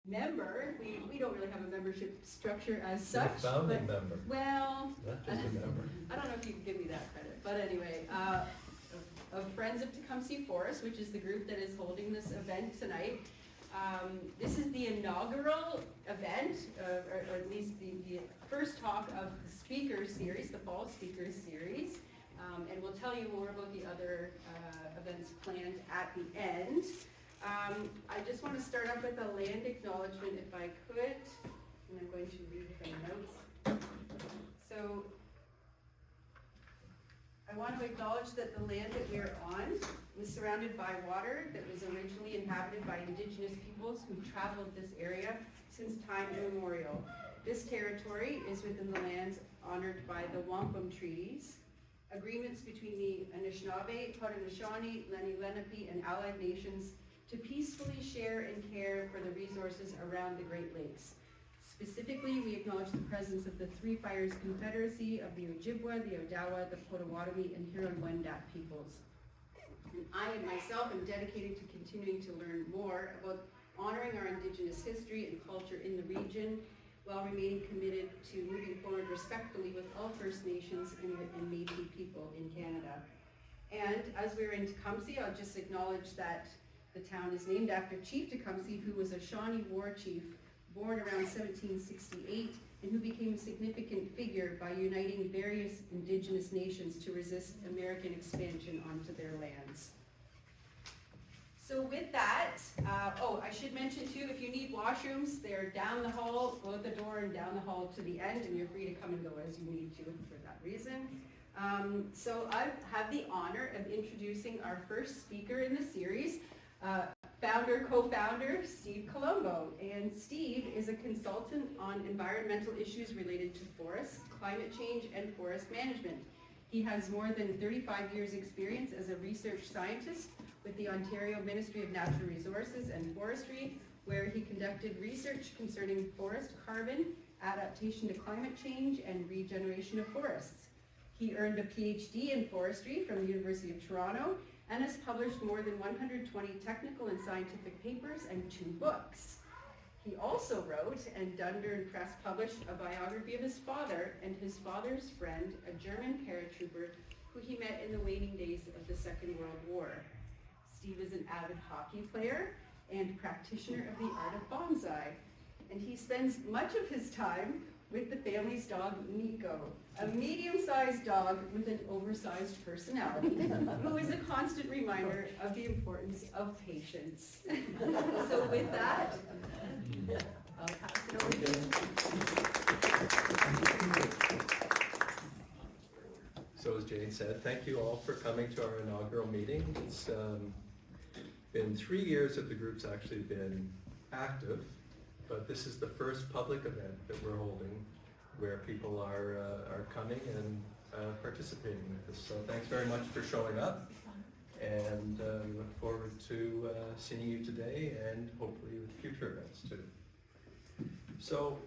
member. We don't really have a membership structure as such. You're a founding member. Well, Not just a member. I don't know if you can give me that credit, but anyway, of Friends of Tecumseh Forests, which is the group that is holding this event tonight. This is the inaugural event, or at least the first talk of the speaker series, the fall speaker series, and we'll tell you more about the other events planned at the end. I just want to start off with a land acknowledgement, if I could, and I'm going to read the notes. So, I want to acknowledge that the land that we are on was surrounded by water that was originally inhabited by indigenous peoples who traveled this area since time immemorial. This territory is within the lands honored by the Wampum Treaties, agreements between the Anishinaabe, Haudenosaunee, Lenni Lenape, and allied nations to peacefully share and care for the resources around the Great Lakes. Specifically, we acknowledge the presence of the Three Fires Confederacy of the Ojibwa, the Odawa, the Potawatomi, and Huron-Wendat peoples. And I myself am dedicated to continuing to learn more about honoring our Indigenous history and culture in the region, while remaining committed to moving forward respectfully with all First Nations and Métis people in Canada. And as we're in Tecumseh, I'll just acknowledge that the town is named after Chief Tecumseh, who was a Shawnee war chief born around 1768, and who became a significant figure by uniting various indigenous nations to resist American expansion onto their lands. So with that, I should mention too, if you need washrooms, they're down the hall, go out the door and down the hall to the end, and you're free to come and go as you need to for that reason. So I have the honor of introducing our first speaker in the series, co-founder, Steve Colombo. And Steve is a consultant on environmental issues related to forests, climate change, and forest management. He has more than 35 years experience as a research scientist with the Ontario Ministry of Natural Resources and Forestry, where he conducted research concerning forest carbon, adaptation to climate change, and regeneration of forests. He earned a PhD in forestry from the University of Toronto and has published more than 120 technical and scientific papers and 2 books. He also wrote, and Dundurn Press published, a biography of his father and his father's friend, a German paratrooper who he met in the waning days of the Second World War. Steve is an avid hockey player and practitioner of the art of bonsai, and he spends much of his time with the family's dog, Nico, a medium-sized dog with an oversized personality, who is a constant reminder of the importance of patience. So with that, I'll pass it over to you. So as Jane said, thank you all for coming to our inaugural meeting. It's been 3 years that the group's actually been active, but this is the first public event that we're holding where people are coming and participating with us. So thanks very much for showing up, and we look forward to seeing you today and hopefully with future events too. So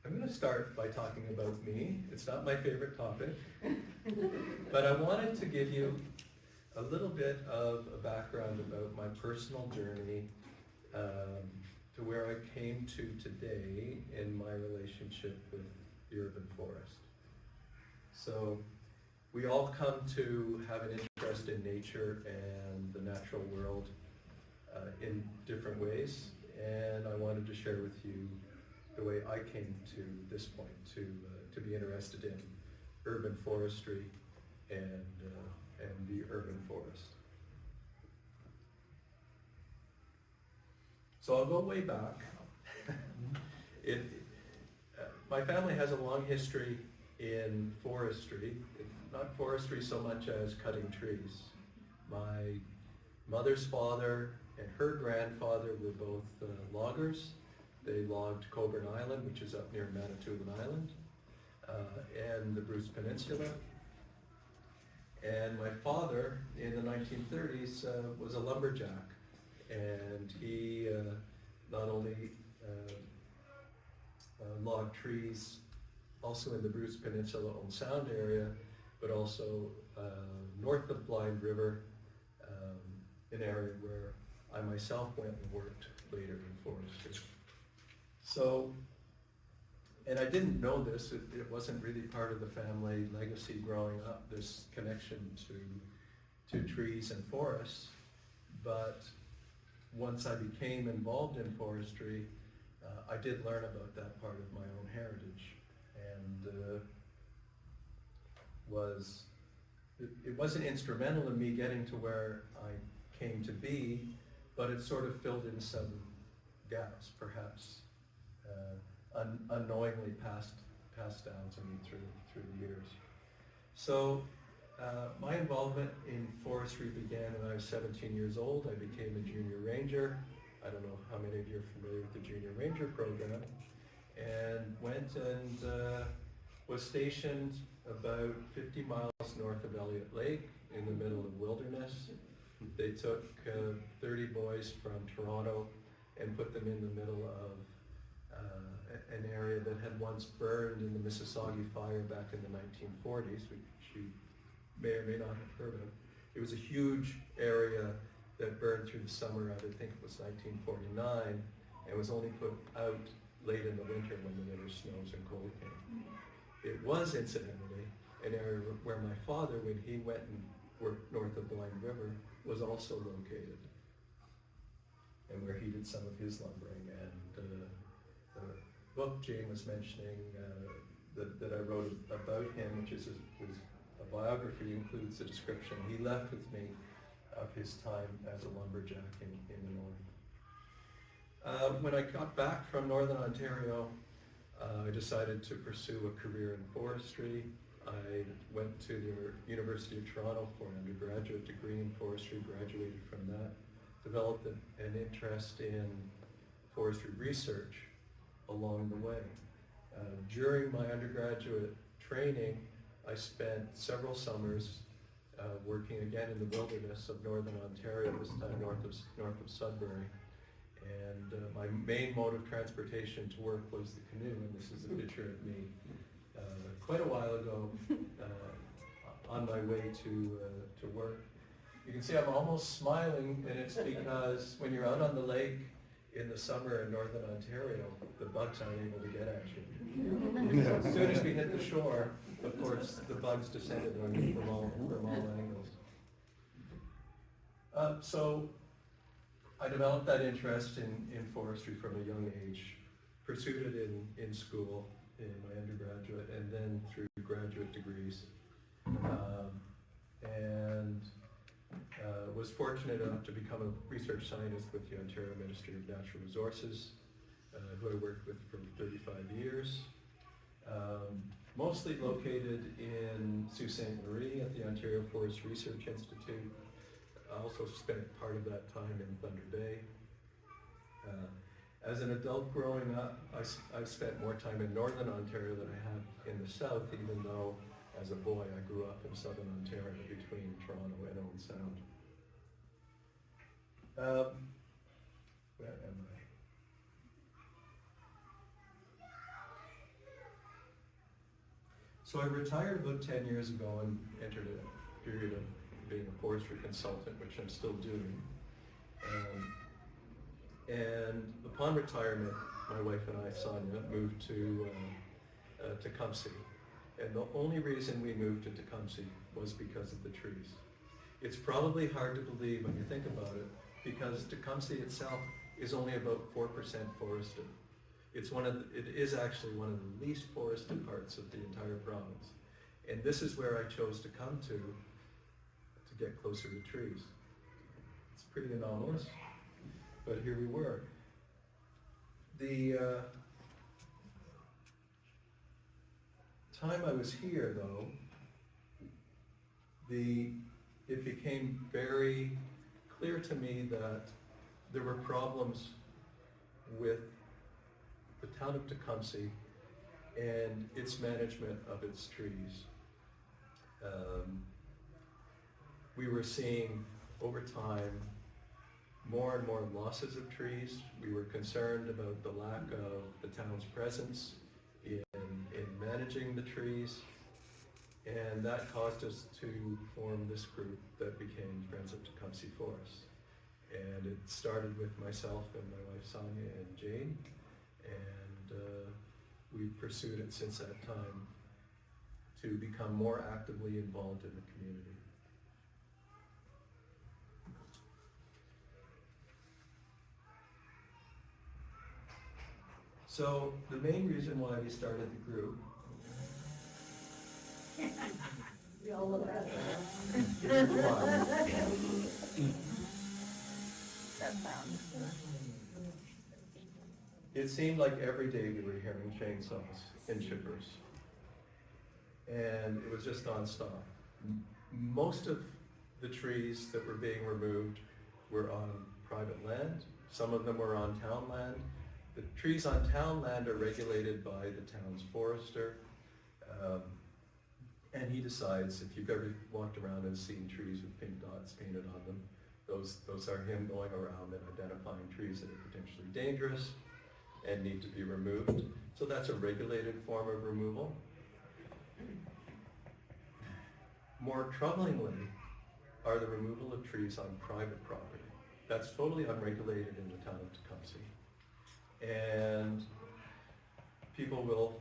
I'm going to start by talking about me. It's not my favorite topic, but I wanted to give you a little bit of a background about my personal journey to where I came to today in my relationship with the urban forest. So we all come to have an interest in nature and the natural world in different ways, and I wanted to share with you the way I came to this point, to be interested in urban forestry and the urban forest. So I'll go way back. My family has a long history in forestry, not forestry so much as cutting trees. My mother's father and her grandfather were both loggers. They logged Coburn Island, which is up near Manitoulin Island, and the Bruce Peninsula. And my father, in the 1930s, was a lumberjack. And he not only logged trees also in the Bruce Peninsula on Sound area, but also north of Blind River, an area where I myself went and worked leader in forestry. So, and I didn't know this, it wasn't really part of the family legacy growing up, this connection to trees and forests, but once I became involved in forestry, I did learn about that part of my own heritage, and it wasn't instrumental in me getting to where I came to be, but it sort of filled in some gaps, perhaps unknowingly passed down to me through the years. So my involvement in forestry began when I was 17 years old. I became a junior ranger. I don't know how many of you are familiar with the junior ranger program, and went and was stationed about 50 miles north of Elliott Lake in the middle of wilderness. They took 30 boys from Toronto and put them in the middle of an area that had once burned in the Mississauga fire back in the 1940s, which you may or may not have heard of. It was a huge area that burned through the summer of, I think it was 1949, and was only put out late in the winter when the winter snows and cold came. It was, incidentally, an area where my father, when he went and worked north of the Blind River, was also located, and where he did some of his lumbering. And the book Jane was mentioning that I wrote about him, which is a biography, includes a description he left with me of his time as a lumberjack in the north. When I got back from Northern Ontario, I decided to pursue a career in forestry. I went to the University of Toronto for an undergraduate degree in forestry, graduated from that, developed an interest in forestry research along the way. During my undergraduate training, I spent several summers working again in the wilderness of Northern Ontario, this time north of Sudbury. And my main mode of transportation to work was the canoe, and this is a picture of me quite a while ago on my way to work. You can see I'm almost smiling, and it's because when you're out on the lake in the summer in Northern Ontario, the bugs aren't able to get at you. So as soon as we hit the shore, of course, the bugs descended on me from all angles. So I developed that interest in forestry from a young age, pursued it in school, in my undergraduate, and then through graduate degrees. And was fortunate enough to become a research scientist with the Ontario Ministry of Natural Resources, who I worked with for 35 years. Mostly located in Sault Ste. Marie at the Ontario Forest Research Institute. I also spent part of that time in Thunder Bay. As an adult growing up, I've spent more time in Northern Ontario than I have in the South, even though as a boy I grew up in Southern Ontario between Toronto and Owen Sound. Where am I? So I retired about 10 years ago and entered a period of being a forestry consultant, which I'm still doing. And upon retirement, my wife and I, Sonia, moved to Tecumseh. And the only reason we moved to Tecumseh was because of the trees. It's probably hard to believe when you think about it, because Tecumseh itself is only about 4% forested. It is actually one of the least forested parts of the entire province. And this is where I chose to come to get closer to trees. It's pretty anomalous, but here we were. The time I was here, though, it became very clear to me that there were problems with the town of Tecumseh and its management of its trees. We were seeing over time more and more losses of trees. We were concerned about the lack of the town's presence in managing the trees, and that caused us to form this group that became Friends of Tecumseh Forests. And it started with myself and my wife Sonia and Jane, and we've pursued it since that time to become more actively involved in the community. So the main reason why we started the group We all look at that sound. it seemed like every day we were hearing chainsaws and chippers. And it was just nonstop. Most of the trees that were being removed were on private land. Some of them were on town land. The trees on town land are regulated by the town's forester. And he decides, if you've ever walked around and seen trees with pink dots painted on them, those are him going around and identifying trees that are potentially dangerous and need to be removed. So that's a regulated form of removal. More troublingly are the removal of trees on private property. That's totally unregulated in the town of Tecumseh. And people will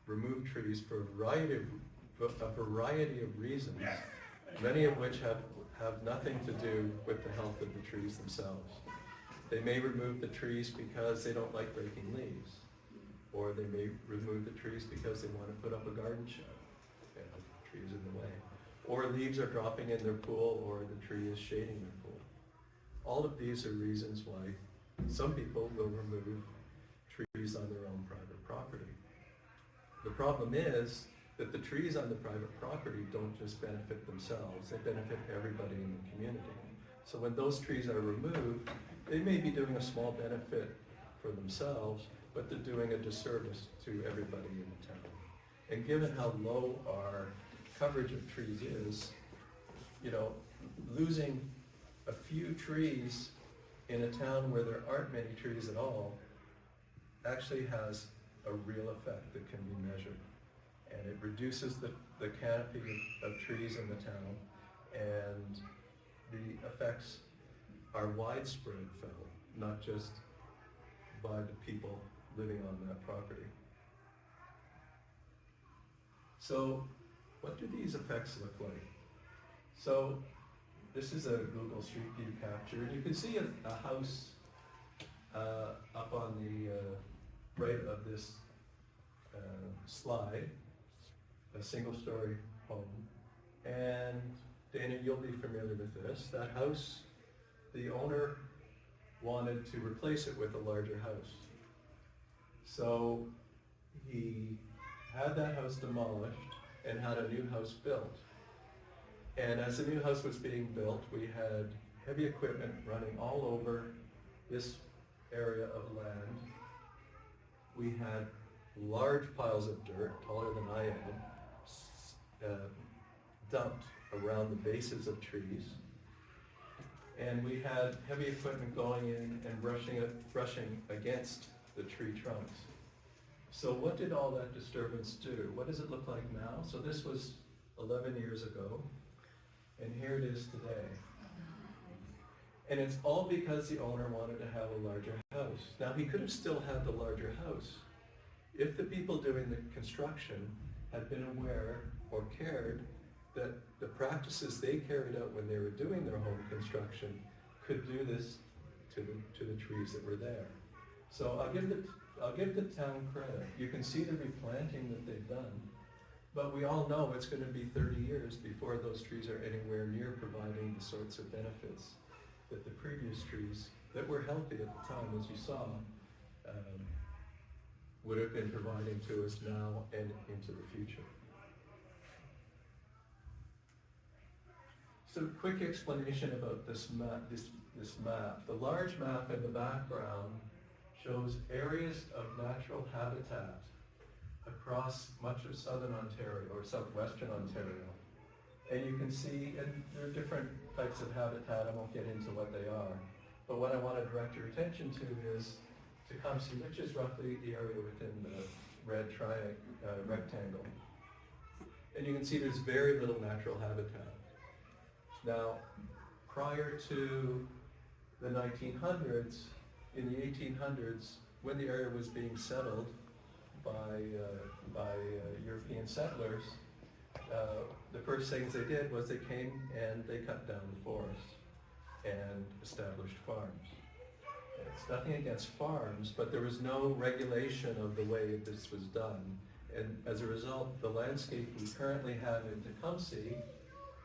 remove trees for a variety of reasons, many of which have nothing to do with the health of the trees themselves. They may remove the trees because they don't like breaking leaves, or they may remove the trees because they want to put up a garden shed, and the tree is in the way. Or leaves are dropping in their pool, or the tree is shading their pool. All of these are reasons why some people will remove trees on their own private property. The problem is that the trees on the private property don't just benefit themselves, they benefit everybody in the community. So when those trees are removed, they may be doing a small benefit for themselves, but they're doing a disservice to everybody in the town. And given how low our coverage of trees is, losing a few trees in a town where there aren't many trees at all actually has a real effect that can be measured. And it reduces the canopy of trees in the town, and the effects are widespread felt, not just by the people living on that property. So what do these effects look like? So this is a Google Street View capture. You can see a house up on the right of this slide, a single-story home. And Dana, you'll be familiar with this. That house, the owner wanted to replace it with a larger house. So he had that house demolished and had a new house built. And as the new house was being built, we had heavy equipment running all over this area of land. We had large piles of dirt, taller than I am, dumped around the bases of trees. And we had heavy equipment going in and brushing against the tree trunks. So what did all that disturbance do? What does it look like now? So this was 11 years ago, and here it is today. And it's all because the owner wanted to have a larger house. Now, he could have still had the larger house if the people doing the construction had been aware or cared that the practices they carried out when they were doing their home construction could do this to the trees that were there. So I'll give the town credit. You can see the replanting that they've done, but we all know it's going to be 30 years before those trees are anywhere near providing the sorts of benefits that the previous trees that were healthy at the time, as you saw, would have been providing to us now and into the future. So quick explanation about this map. This map. The large map in the background shows areas of natural habitat across much of southern Ontario or southwestern Ontario. And you can see, and there are different types of habitat, I won't get into what they are. But what I want to direct your attention to is Tecumseh, which is roughly the area within the red rectangle. And you can see there's very little natural habitat. Now, prior to the 1900s, in the 1800s, when the area was being settled by European settlers, the first things they did was they came and they cut down the forest and established farms. And it's nothing against farms, but there was no regulation of the way this was done. And as a result, the landscape we currently have in Tecumseh,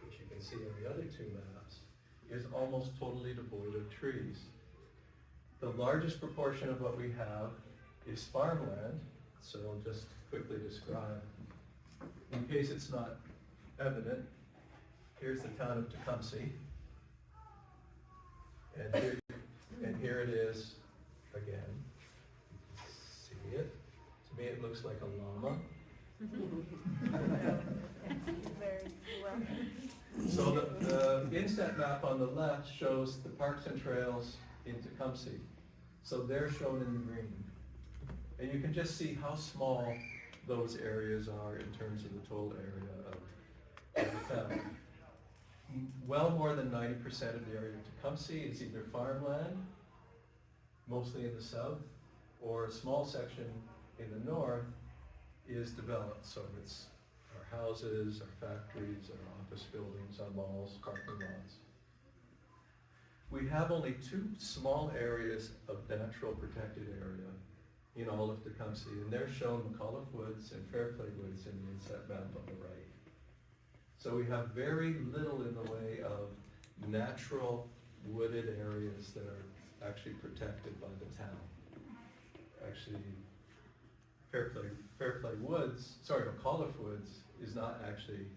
which you can see on the other two maps, is almost totally devoid of trees. The largest proportion of what we have is farmland, so I'll just quickly describe. In case it's not evident, here's the town of Tecumseh. And here it is again. See it? To me it looks like a llama. So the inset map on the left shows the parks and trails in Tecumseh. So they're shown in the green. And you can just see how small those areas are in terms of the total area of the town. Well more than 90% of the area of Tecumseh is either farmland, mostly in the south, or a small section in the north is developed. So it's our houses, our factories, our office buildings, our malls, parking lots. We have only two small areas of natural protected area in all of Tecumseh, and they're shown McAuliffe Woods and Fairplay Woods in the inset map on the right. So we have very little in the way of natural wooded areas that are actually protected by the town. Actually, McAuliffe Woods is not actually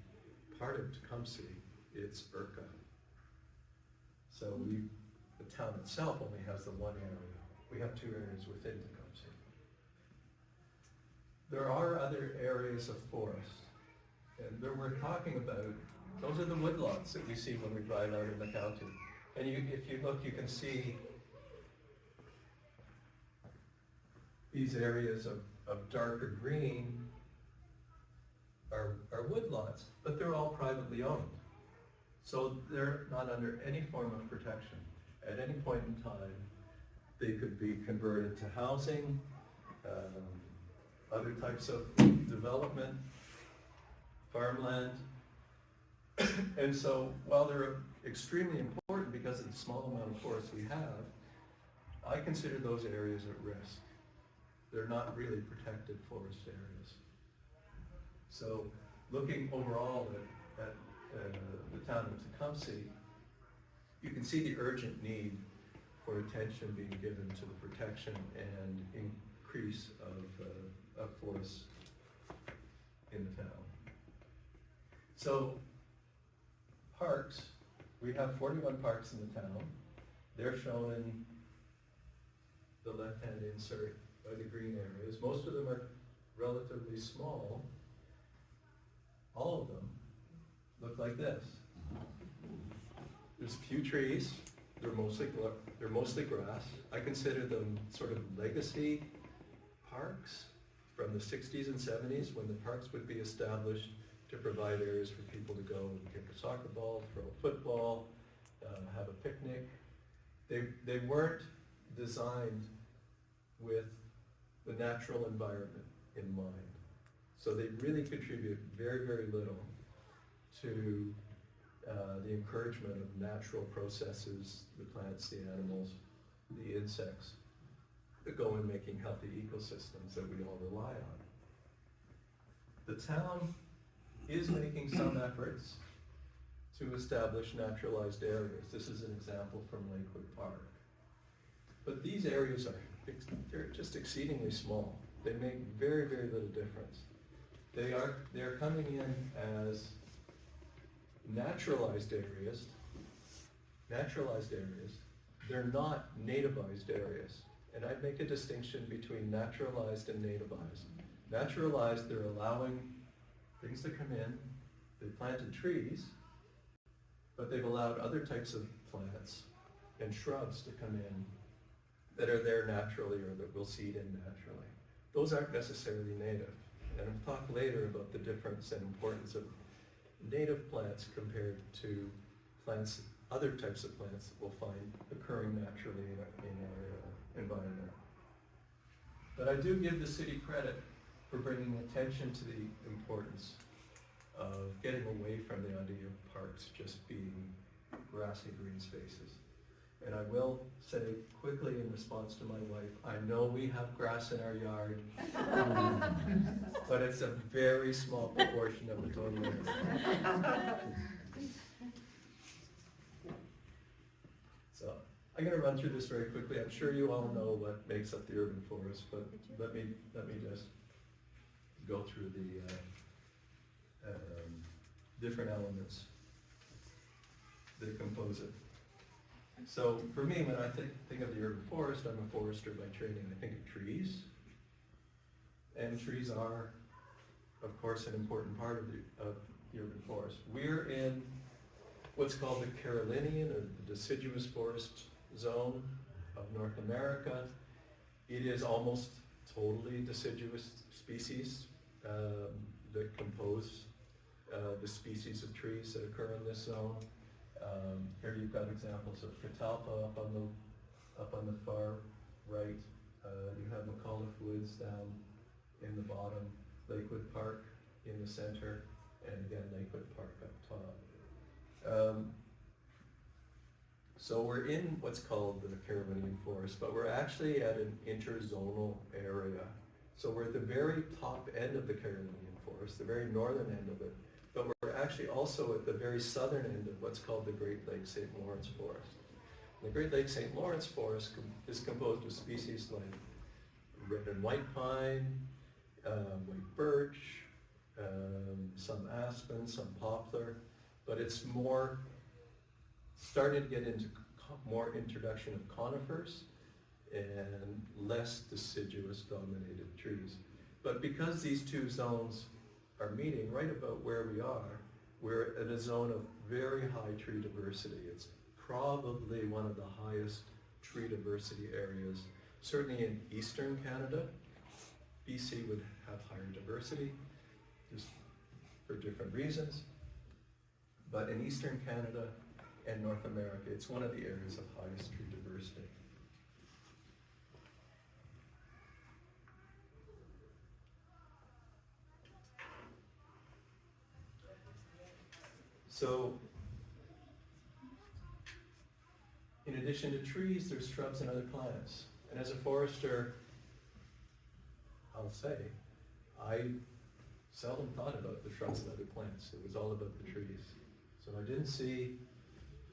part of Tecumseh, it's Urca. So the town itself only has the one area. We have two areas within Tecumseh. There are other areas of forest, and that we're talking about, those are the woodlots that we see when we drive out in the county. And if you look, you can see these areas of darker green are woodlots, but they're all privately owned. So they're not under any form of protection. At any point in time, they could be converted to housing, other types of development, farmland. And so while they're extremely important because of the small amount of forest we have, I consider those areas at risk. They're not really protected forest areas. So looking overall at the town of Tecumseh, you can see the urgent need for attention being given to the protection and increase of forests in the town. So parks, we have 41 parks in the town. They're shown in the left-hand insert by the green areas. Most of them are relatively small. All of them look like this. There's few trees. They're mostly grass. I consider them sort of legacy parks from the 60s and 70s when the parks would be established to provide areas for people to go and kick a soccer ball, throw a football, have a picnic. They weren't designed with the natural environment in mind. So they really contribute very, very little to the encouragement of natural processes, the plants, the animals, the insects that go in making healthy ecosystems that we all rely on. The town is making some efforts to establish naturalized areas. This is an example from Lakewood Park. But these areas they're just exceedingly small. They make very, very little difference. They're coming in as naturalized areas. They're not nativized areas. And I'd make a distinction between naturalized and nativized. Naturalized, they're allowing things to come in. They planted trees, but they've allowed other types of plants and shrubs to come in that are there naturally or that will seed in naturally. Those aren't necessarily native. And I'll talk later about the difference and importance of native plants compared to plants other types of plants that we'll find occurring naturally in our environment. But I do give the city credit for bringing attention to the importance of getting away from the idea of parks just being grassy green spaces. And I will say quickly in response to my wife, I know we have grass in our yard, but it's a very small proportion of the total area. So I'm going to run through this very quickly. I'm sure you all know what makes up the urban forest, but let me just go through the different elements that compose it. So for me, when I think of the urban forest, I'm a forester by training. I think of trees, and trees are, of course, an important part of the urban forest. We're in what's called the Carolinian, or the deciduous forest zone of North America. It is almost totally deciduous species that compose the species of trees that occur in this zone. Here you've got examples of catalpa up on the far right. You have McAuliffe Woods down in the bottom, Lakewood Park in the center, and again Lakewood Park up top. So we're in what's called the Carolinian forest, but we're actually at an interzonal area. So we're at the very top end of the Carolinian forest, the very northern end of it, but we're actually also at the very southern end of what's called the Great Lakes St. Lawrence Forest. The Great Lakes St. Lawrence Forest is composed of species like red and white pine, white birch, some aspen, some poplar, but it's more starting to get into more introduction of conifers and less deciduous dominated trees. But because these two zones are meeting right about where we are, we're at a zone of very high tree diversity. It's probably one of the highest tree diversity areas, certainly in eastern Canada. BC would have higher diversity, just for different reasons. But in eastern Canada and North America, it's one of the areas of highest tree diversity. So, in addition to trees, there's shrubs and other plants. And as a forester, I'll say, I seldom thought about the shrubs and other plants. It was all about the trees. So I didn't see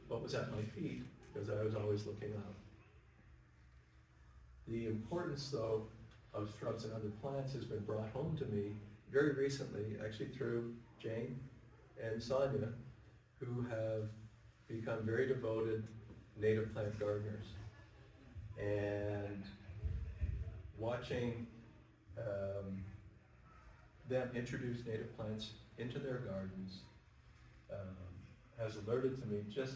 what was at my feet because I was always looking up. The importance, though, of shrubs and other plants has been brought home to me very recently, actually through Jane and Sonia, who have become very devoted native plant gardeners. And watching them introduce native plants into their gardens has alerted to me just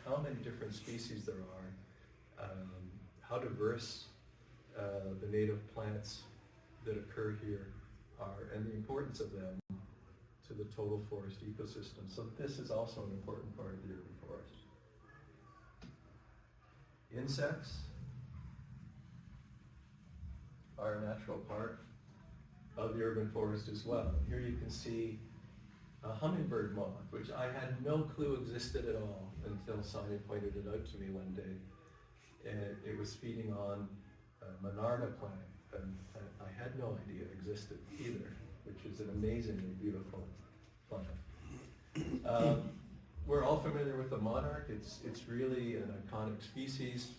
how many different species there are, how diverse the native plants that occur here are, and the importance of them to the total forest ecosystem. So this is also an important part of the urban forest. Insects are a natural part of the urban forest as well. Here you can see a hummingbird moth, which I had no clue existed at all until Sonia pointed it out to me one day. And it was feeding on a monarda plant, and I had no idea it existed either, which is an amazingly beautiful plant. We're all familiar with the monarch. It's really an iconic species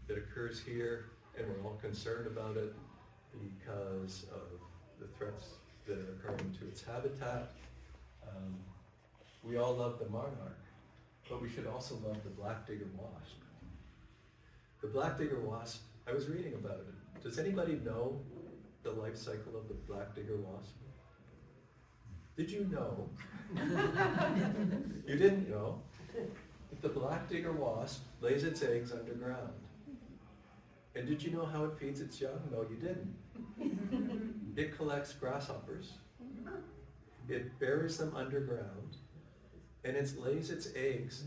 that occurs here, and we're all concerned about it because of the threats that are occurring to its habitat. We all love the monarch, but we should also love the black digger wasp. The black digger wasp, I was reading about it. Does anybody know the life cycle of the black digger wasp? Did you know? You didn't know that the black digger wasp lays its eggs underground. And did you know how it feeds its young? No, you didn't. It collects grasshoppers, it buries them underground, and it lays its eggs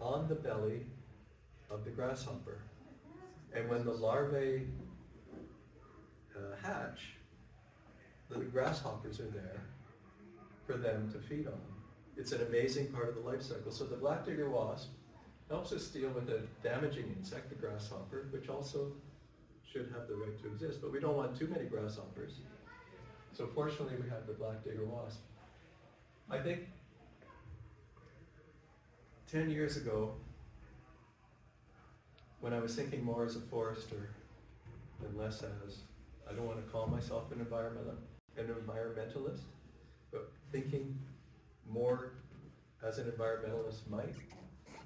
on the belly of the grasshopper. And when the larvae hatch, the grasshoppers are there for them to feed on. It's an amazing part of the life cycle. So the black digger wasp helps us deal with a damaging insect, the grasshopper, which also should have the right to exist, but we don't want too many grasshoppers. So fortunately we have the black digger wasp. I think 10 years ago, when I was thinking more as a forester and less as, I don't want to call myself an environmentalist, but thinking more as an environmentalist might,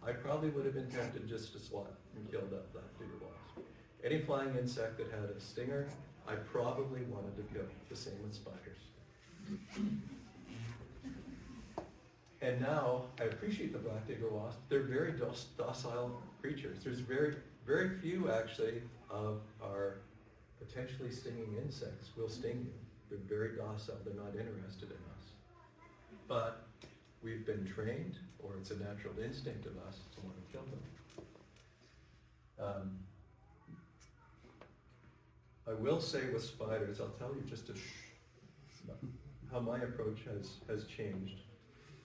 I probably would have been tempted just to swat and kill that black digger wasp. Any flying insect that had a stinger, I probably wanted to kill. The same with spiders. And now I appreciate the black digger wasp. They're very docile creatures. There's very few actually of our potentially stinging insects will sting you. They're very docile. They're not interested in us. But we've been trained, or it's a natural instinct of us to want to kill them. I will say with spiders, I'll tell you just how my approach has changed.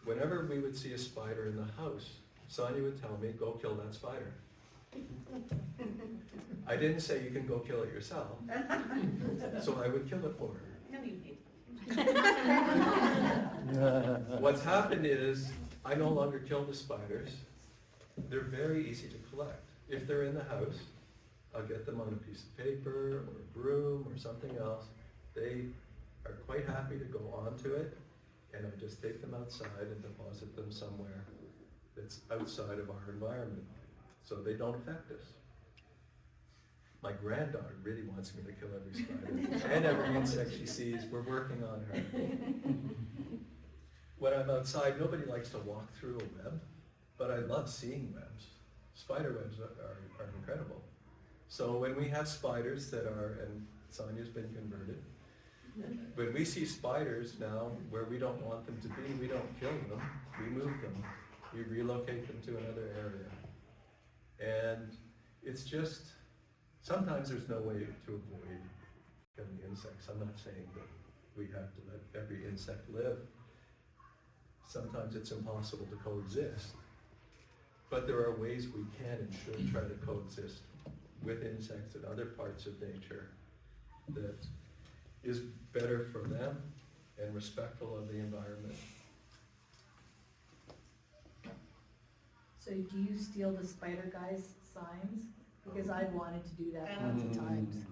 Whenever we would see a spider in the house, Sonia would tell me, go kill that spider. I didn't say you can go kill it yourself, so I would kill it for her. No, you did. What's happened is, I no longer kill the spiders. They're very easy to collect. If they're in the house, I'll get them on a piece of paper or a broom or something else. They are quite happy to go onto it, and I just take them outside and deposit them somewhere that's outside of our environment, so they don't affect us. My granddaughter really wants me to kill every spider and every insect she sees. We're working on her. When I'm outside, nobody likes to walk through a web, but I love seeing webs. Spider webs are incredible. So when we have spiders that are, and Sonia's been converted, when we see spiders now where we don't want them to be, we don't kill them, we move them. We relocate them to another area. And it's just, sometimes there's no way to avoid killing insects. I'm not saying that we have to let every insect live. Sometimes it's impossible to coexist. But there are ways we can and should try to coexist with insects and other parts of nature that is better for them and respectful of the environment. So do you steal the spider guy's signs? Because I wanted to do that lots of times.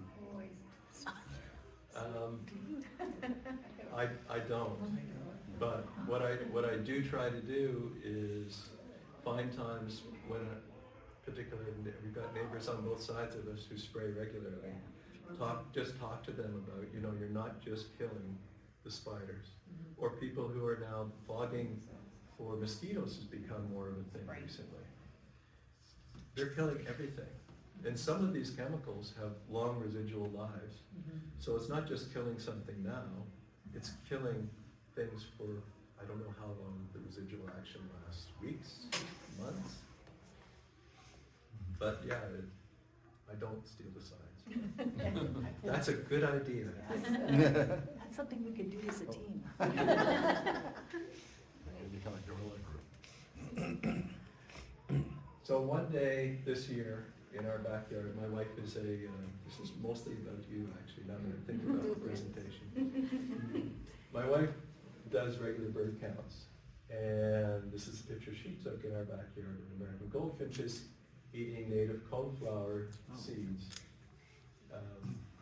I don't. But what I do try to do is find times when we've got neighbors on both sides of us who spray regularly. Just talk to them about, you're not just killing the spiders. Or people who are now fogging for mosquitoes has become more of a thing recently. They're killing everything. And some of these chemicals have long residual lives. So it's not just killing something now, it's killing things for, I don't know how long the residual action lasts, weeks, months. But yeah, I don't steal the signs. That's a good idea. That's something we could do as a team. So one day this year in our backyard, my wife is this is mostly about you actually, now that I think about the presentation. My wife does regular bird counts, and this is a picture she took in our backyard of American goldfinches eating native coneflower seeds,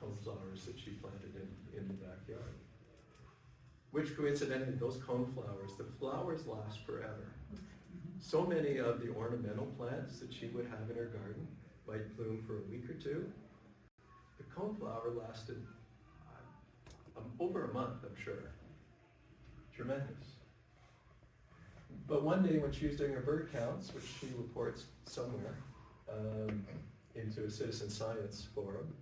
coneflowers that she planted in the backyard. Which coincidentally, those coneflowers, the flowers last forever. So many of the ornamental plants that she would have in her garden might bloom for a week or two. The coneflower lasted over a month, I'm sure. Tremendous. But one day when she was doing her bird counts, which she reports somewhere into a citizen science forum,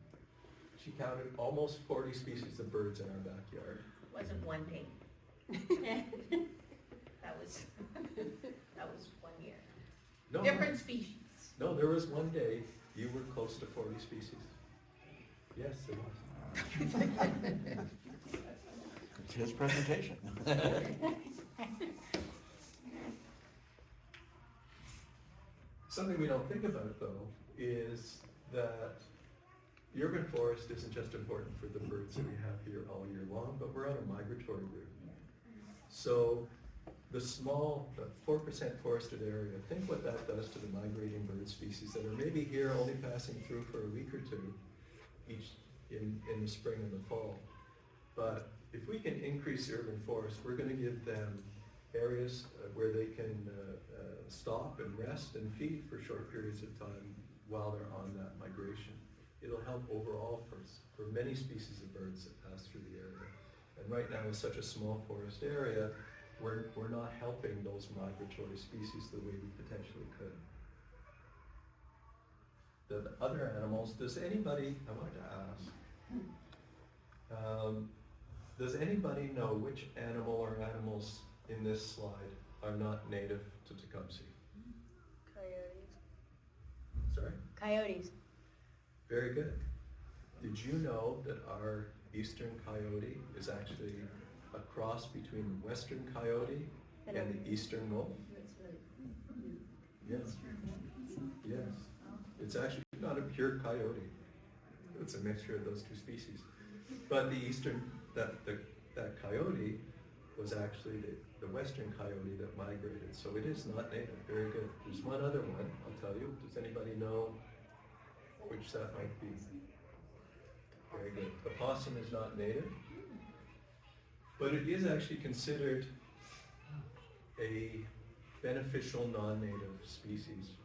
she counted almost 40 species of birds in our backyard. Wasn't one day. That that was, that was 1 year. No, Different species. no, there was one day you were close to 40 species. Yes, there was. It's his presentation. Something we don't think about, though, is that the urban forest isn't just important for the birds that we have here all year long, but we're on a migratory route. So the small, the 4% forested area, think what that does to the migrating bird species that are maybe here only passing through for a week or two each in the spring and the fall. But if we can increase the urban forest, we're going to give them areas where they can stop and rest and feed for short periods of time while they're on that migration. It'll help overall for many species of birds that pass through the area. And right now, with such a small forest area, we're not helping those migratory species the way we potentially could. The other animals, does anybody, I wanted to ask, does anybody know which animal or animals in this slide are not native to Tecumseh? Coyotes. Sorry? Coyotes. Very good. Did you know that our eastern coyote is actually a cross between the western coyote and the eastern wolf? Yes. Yes. It's actually not a pure coyote. It's a mixture of those two species. But the eastern, that coyote was actually the western coyote that migrated. So it is not native. Very good. There's one other one, I'll tell you. Does anybody know which that might be? Very good. The possum is not native, but it is actually considered a beneficial non-native species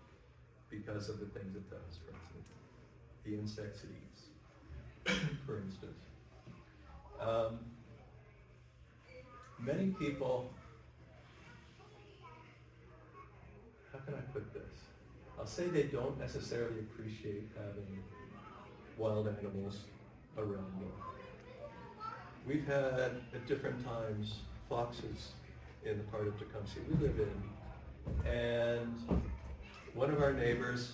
because of the things it does, for instance. The insects it eats, for instance. Many people, how can I put this? I'll say they don't necessarily appreciate having wild animals around them. We've had, at different times, foxes in the part of Tecumseh we live in, and one of our neighbors,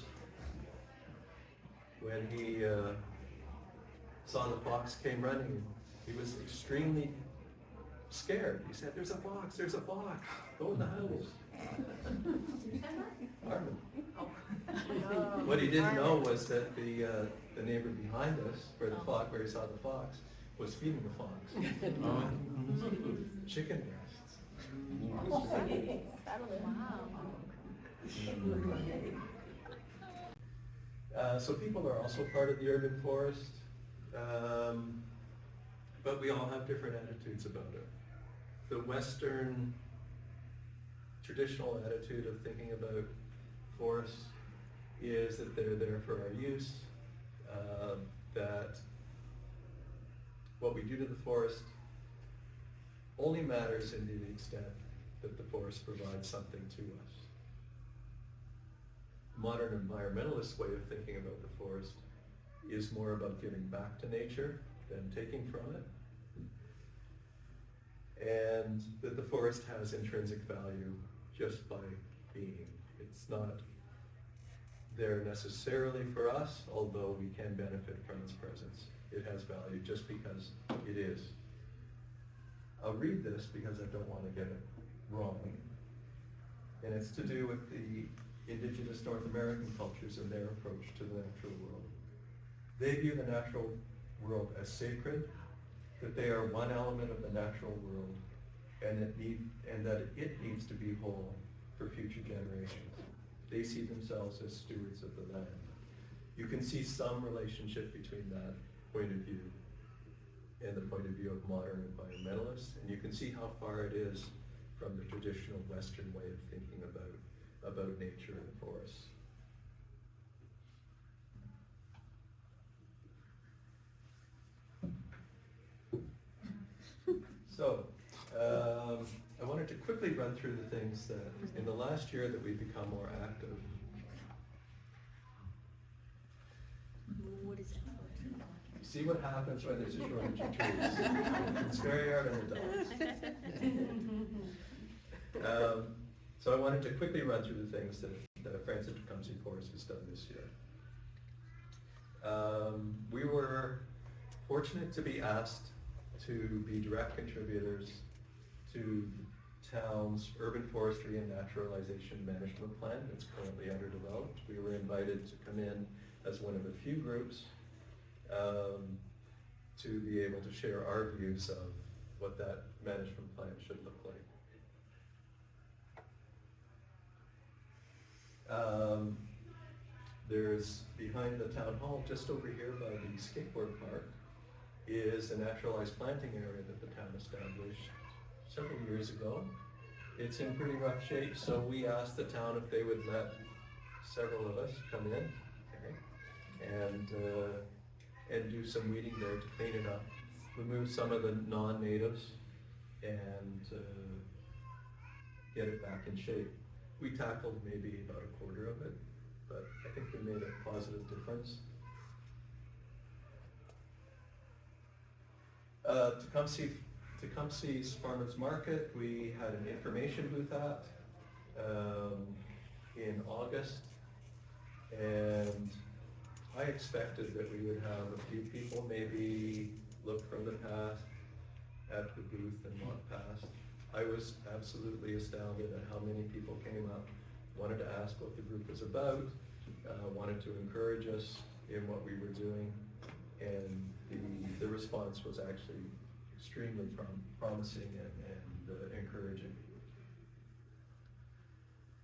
when he saw the fox came running, he was extremely scared. He said, there's a fox, go in the house. Armin. What he didn't know was that the neighbor behind us, where he saw the fox, was feeding the fox. Chicken breasts. So people are also part of the urban forest, but we all have different attitudes about it. The Western traditional attitude of thinking about forests is that they're there for our use, that what we do to the forest only matters to the extent that the forest provides something to us. Modern environmentalist way of thinking about the forest is more about giving back to nature than taking from it. And that the forest has intrinsic value just by being. It's not there necessarily for us, although we can benefit from its presence. It has value just because it is. I'll read this because I don't want to get it wrong. And it's to do with the indigenous North American cultures and their approach to the natural world. They view the natural world as sacred, that they are one element of the natural world, and that it needs to be whole for future generations. They see themselves as stewards of the land. You can see some relationship between that point of view and the point of view of modern environmentalists, and you can see how far it is from the traditional Western way of thinking about nature and forests. So, I wanted to quickly run through the things that in the last year that we've become more active. What is that? See what happens when there's a shortage of trees. It's very hard on the dogs. So I wanted to quickly run through the things that the Friends of Tecumseh Forests has done this year. We were fortunate to be asked to be direct contributors to the town's urban forestry and naturalization management plan that's currently underdeveloped. We were invited to come in as one of a few groups to be able to share our views of what that management plan should look like. There's, behind the town hall, just over here by the skateboard park, is a naturalized planting area that the town established several years ago. It's in pretty rough shape, so we asked the town if they would let several of us come in, and do some weeding there to clean it up, remove some of the non-natives, and get it back in shape. We tackled maybe about a quarter of it, but I think we made a positive difference. Tecumseh's Farmers Market, we had an information booth at in August, and I expected that we would have a few people maybe look from the past at the booth and walk past. I was absolutely astounded at how many people came up, wanted to ask what the group was about, wanted to encourage us in what we were doing, and the response was actually extremely promising and encouraging.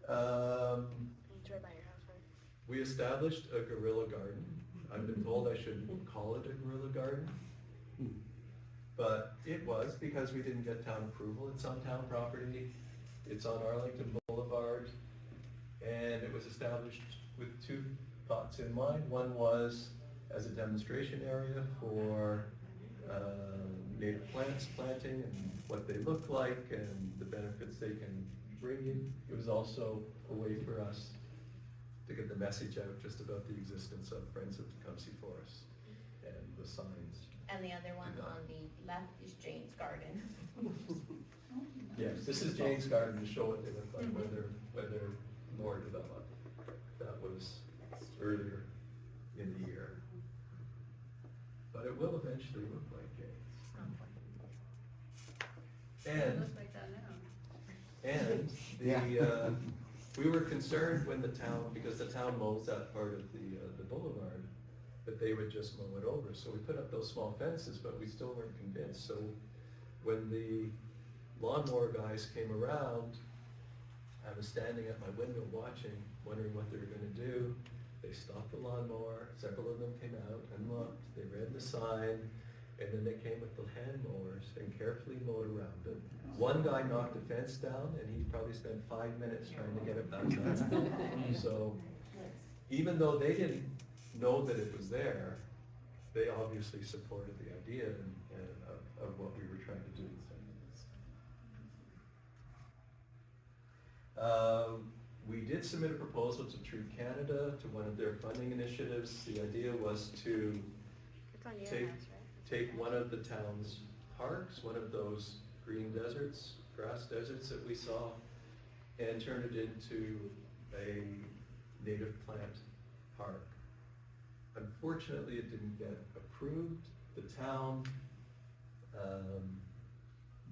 It's right by your house, right? We established a guerrilla garden. I've been told I shouldn't call it a guerrilla garden, but it was because we didn't get town approval. It's on town property, it's on Arlington Boulevard, and it was established with two thoughts in mind. One was as a demonstration area for native plants planting and what they look like and the benefits they can bring you. It was also a way for us to get the message out just about the existence of Friends of Tecumseh Forests and the signs. And the other one on the left is Jane's garden. Yes, this is Jane's garden to show what they look like when they're more developed. That was earlier in the year. But it will eventually look like Jane's. It looks like that now. And we were concerned when the town, because the town mows that part of the boulevard, that they would just mow it over. So we put up those small fences, but we still weren't convinced. So when the lawnmower guys came around, I was standing at my window watching, wondering what they were going to do. They stopped the lawnmower, several of them came out and looked, they read the sign, and then they came with the hand mowers and carefully mowed around it. One guy knocked the fence down and he probably spent 5 minutes trying to get it back down. So even though they didn't know that it was there, they obviously supported the idea of what we were trying to do. We did submit a proposal to Tree Canada, to one of their funding initiatives. The idea was to It's on your Take- house, right? take one of the town's parks, one of those green deserts, grass deserts that we saw, and turn it into a native plant park. Unfortunately, it didn't get approved. The town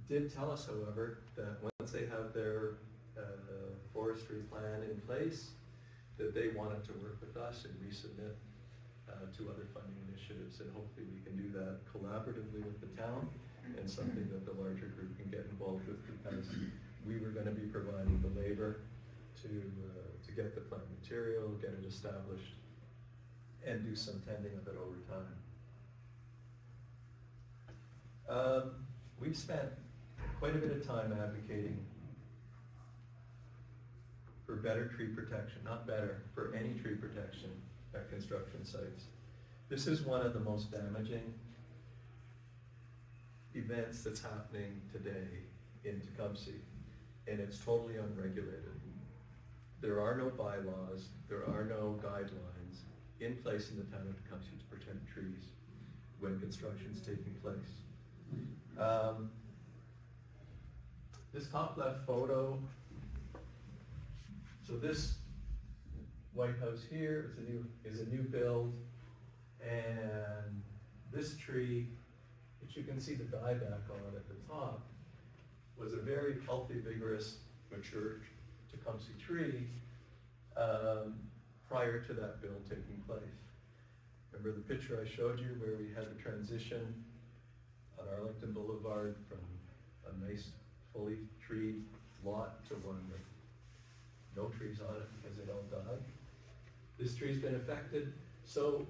did tell us, however, that once they have their forestry plan in place, that they wanted to work with us and resubmit to other funding initiatives, and hopefully we can do that collaboratively with the town, and something that the larger group can get involved with, because we were going to be providing the labor to get the plant material, get it established, and do some tending of it over time. We've spent quite a bit of time advocating for better tree protection, not better, for any tree protection at construction sites. This is one of the most damaging events that's happening today in Tecumseh, and it's totally unregulated. There are no bylaws, there are no guidelines in place in the town of Tecumseh to protect trees when construction is taking place. This top left photo, so this White House here is a new build, and this tree, which you can see the dieback on at the top, was a very healthy, vigorous, mature Tecumseh tree prior to that build taking place. Remember the picture I showed you where we had a transition on Arlington Boulevard from a nice, fully treed lot to one with no trees on it because they all died? This tree's been affected, so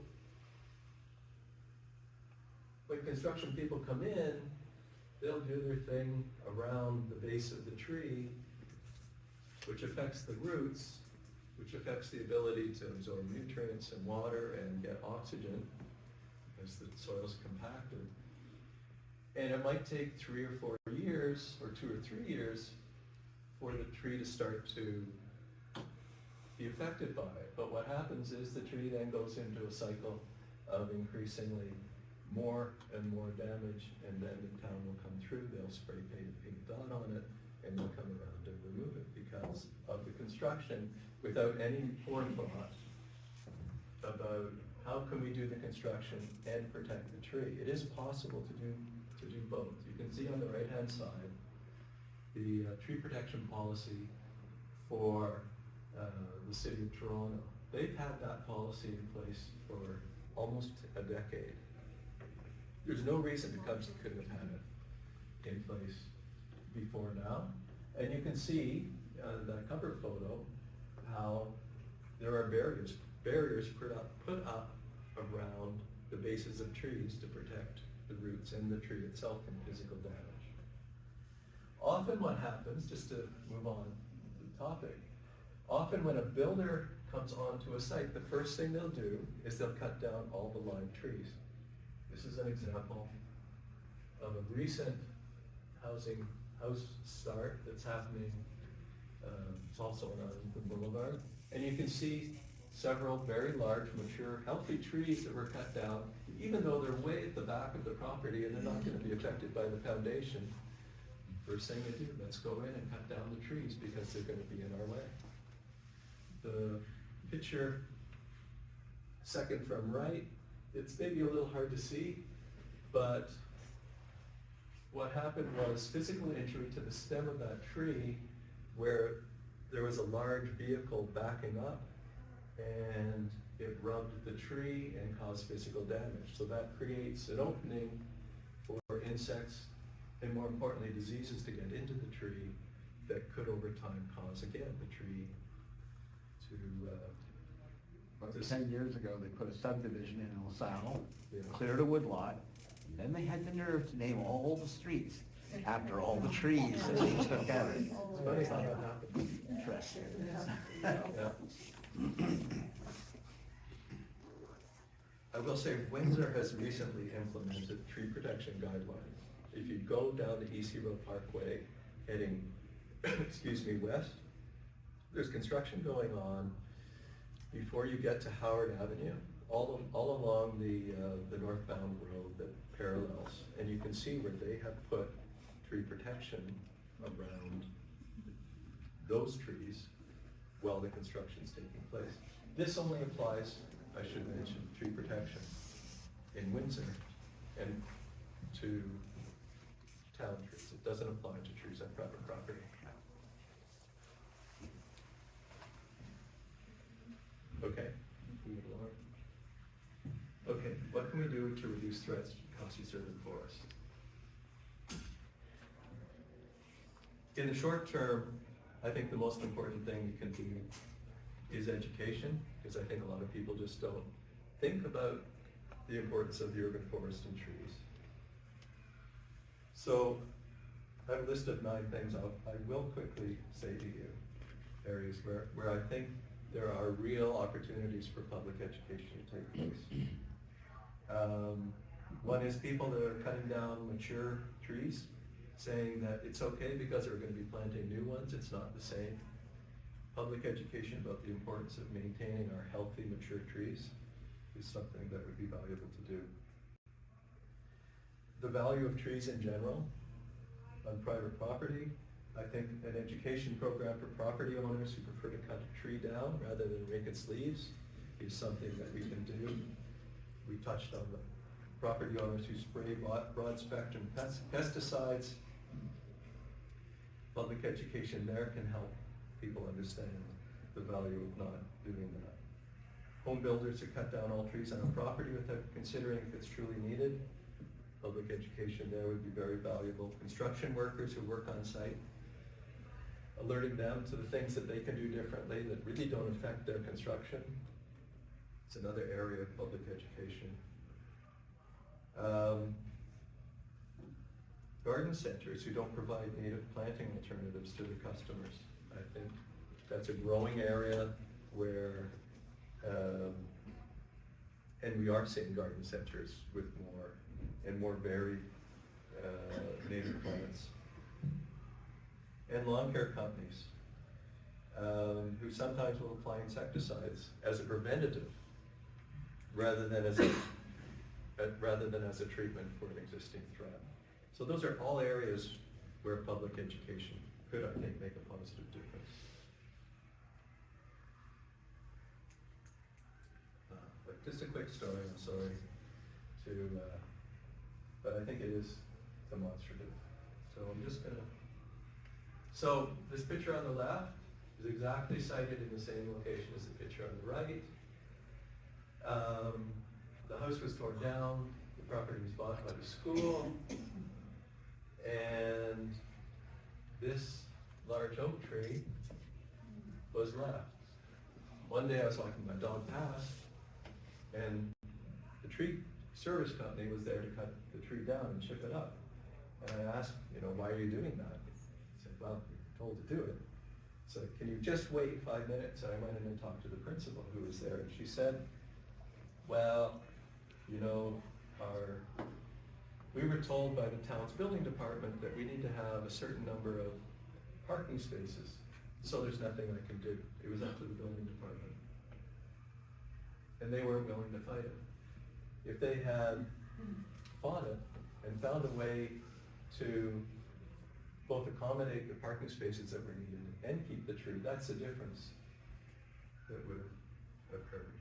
when construction people come in, they'll do their thing around the base of the tree, which affects the roots, which affects the ability to absorb nutrients and water and get oxygen because the soil's compacted. And it might take 3 or 4 years, or 2 or 3 years, for the tree to start to be affected by it. But what happens is the tree then goes into a cycle of increasingly more and more damage, and then the town will come through, they'll spray paint a pink dot on it, and they'll come around and remove it because of the construction without any forethought about how can we do the construction and protect the tree. It is possible to do both. You can see on the right-hand side the tree protection policy for the city of Toronto. They've had that policy in place for almost a decade. There's no reason Tecumseh couldn't have had it in place before now. And you can see that cover photo how there are barriers put up around the bases of trees to protect the roots and the tree itself from physical damage. Often what happens, just to move on to the topic, often when a builder comes onto a site, the first thing they'll do is they'll cut down all the live trees. This is an example of a recent house start that's happening. It's also on Arlington Boulevard. And you can see several very large, mature, healthy trees that were cut down, even though they're way at the back of the property and they're not going to be affected by the foundation. First thing they do, let's go in and cut down the trees because they're going to be in our way. The picture, second from right, it's maybe a little hard to see, but what happened was physical injury to the stem of that tree where there was a large vehicle backing up and it rubbed the tree and caused physical damage. So that creates an opening for insects and, more importantly, diseases to get into the tree that could over time cause, again, the tree to... About 10 years ago, they put a subdivision in LaSalle, Yeah. cleared a woodlot, and then they had the nerve to name all the streets after all the trees that they took out. It's funny how that happened. Interesting. Yeah. I will say Windsor has recently implemented tree protection guidelines. If you go down the East Hero Parkway heading, west, there's construction going on before you get to Howard Avenue, all along the northbound road that parallels. And you can see where they have put tree protection around those trees while the construction's taking place. This only applies, I should mention, tree protection in Windsor and to town trees. It doesn't apply to trees on private property. Okay. Move along. Okay, what can we do to reduce threats to Tecumseh urban forests? In the short term, I think the most important thing you can do is education, because I think a lot of people just don't think about the importance of the urban forest and trees. So I have a list of 9 things I will quickly say to you, areas where I think there are real opportunities for public education to take place. One is people that are cutting down mature trees, saying that it's okay because they're going to be planting new ones. It's not the same. Public education about the importance of maintaining our healthy, mature trees is something that would be valuable to do. The value of trees in general on private property, I think an education program for property owners who prefer to cut a tree down rather than rake its leaves is something that we can do. We touched on the property owners who spray broad spectrum pesticides. Public education there can help people understand the value of not doing that. Home builders who cut down all trees on a property without considering if it's truly needed. Public education there would be very valuable. Construction workers who work on site, alerting them to the things that they can do differently that really don't affect their construction. It's another area of public education. Garden centers who don't provide native planting alternatives to their customers. I think that's a growing area where, and we are seeing garden centers with more and more varied native plants. And lawn care companies who sometimes will apply insecticides as a preventative rather than as a treatment for an existing threat. So those are all areas where public education could, I think, make a positive difference. But just a quick story, I'm sorry to, but I think it is demonstrative. So I'm just gonna, so this picture on the left is exactly sited in the same location as the picture on the right. The house was torn down, the property was bought by the school, and this large oak tree was left. One day I was walking my dog past, and the tree service company was there to cut the tree down and chip it up. And I asked, why are you doing that? He said, well, you're told to do it. So can you just wait 5 minutes? And I went in and talked to the principal who was there, and she said, well, we were told by the town's building department that we need to have a certain number of parking spaces, so there's nothing I can do. It was up to the building department. And they weren't willing to fight it. If they had fought it and found a way to both accommodate the parking spaces that were needed and keep the tree, that's the difference that would have occurred.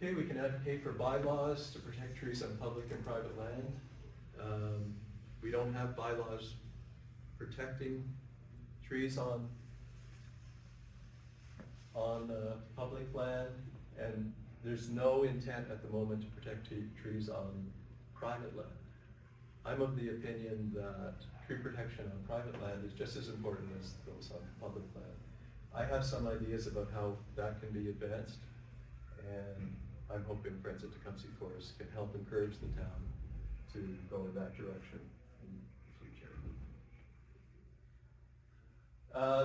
Okay, we can advocate for bylaws to protect trees on public and private land. We don't have bylaws protecting trees on public land, and there's no intent at the moment to protect trees on private land. I'm of the opinion that tree protection on private land is just as important as those on public land. I have some ideas about how that can be advanced, and I'm hoping Friends of Tecumseh Forests can help encourage the town to go in that direction in the future.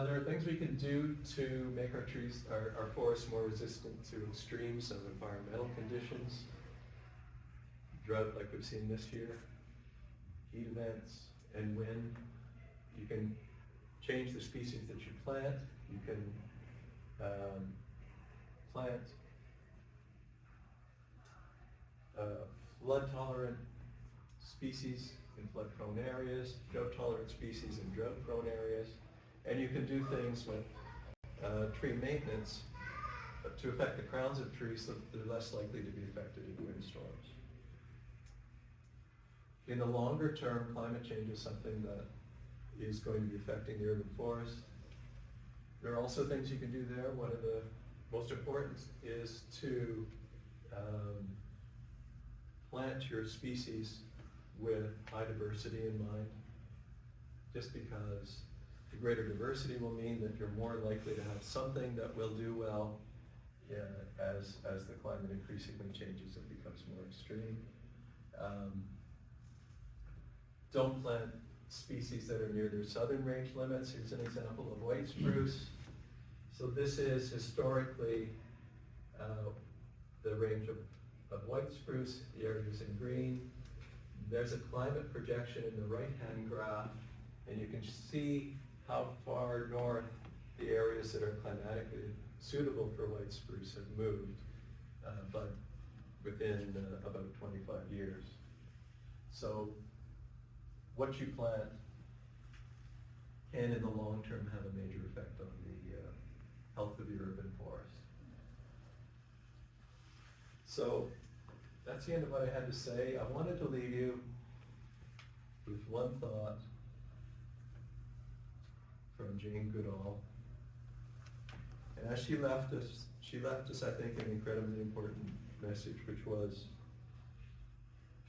There are things we can do to make our trees, our forests more resistant to extremes of environmental conditions. Drought like we've seen this year, heat events, and wind. You can change the species that you plant. You can plant flood-tolerant species in flood-prone areas, drought-tolerant species in drought-prone areas, and you can do things with tree maintenance to affect the crowns of trees so that they're less likely to be affected in windstorms. In the longer term, climate change is something that is going to be affecting the urban forest. There are also things you can do there. One of the most important is to plant your species with high diversity in mind, just because the greater diversity will mean that you're more likely to have something that will do well as the climate increasingly changes and becomes more extreme. Don't plant species that are near their southern range limits. Here's an example of white spruce. So this is historically the range of white spruce, the areas in green. There's a climate projection in the right-hand graph, and you can see how far north the areas that are climatically suitable for white spruce have moved, but within about 25 years. So what you plant can in the long term have a major effect on the health of the urban forest. So that's the end of what I had to say. I wanted to leave you with one thought from Jane Goodall. And as she left us, I think, an incredibly important message, which was,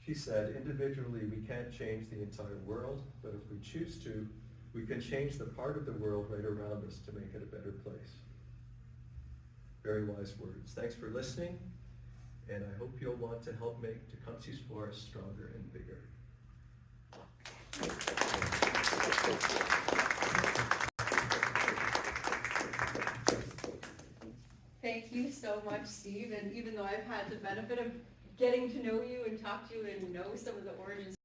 she said, individually we can't change the entire world, but if we choose to, we can change the part of the world right around us to make it a better place. Very wise words. Thanks for listening, and I hope you'll want to help make Tecumseh Forests stronger and bigger. Thank you so much, Steve, and even though I've had the benefit of getting to know you and talk to you and know some of the origins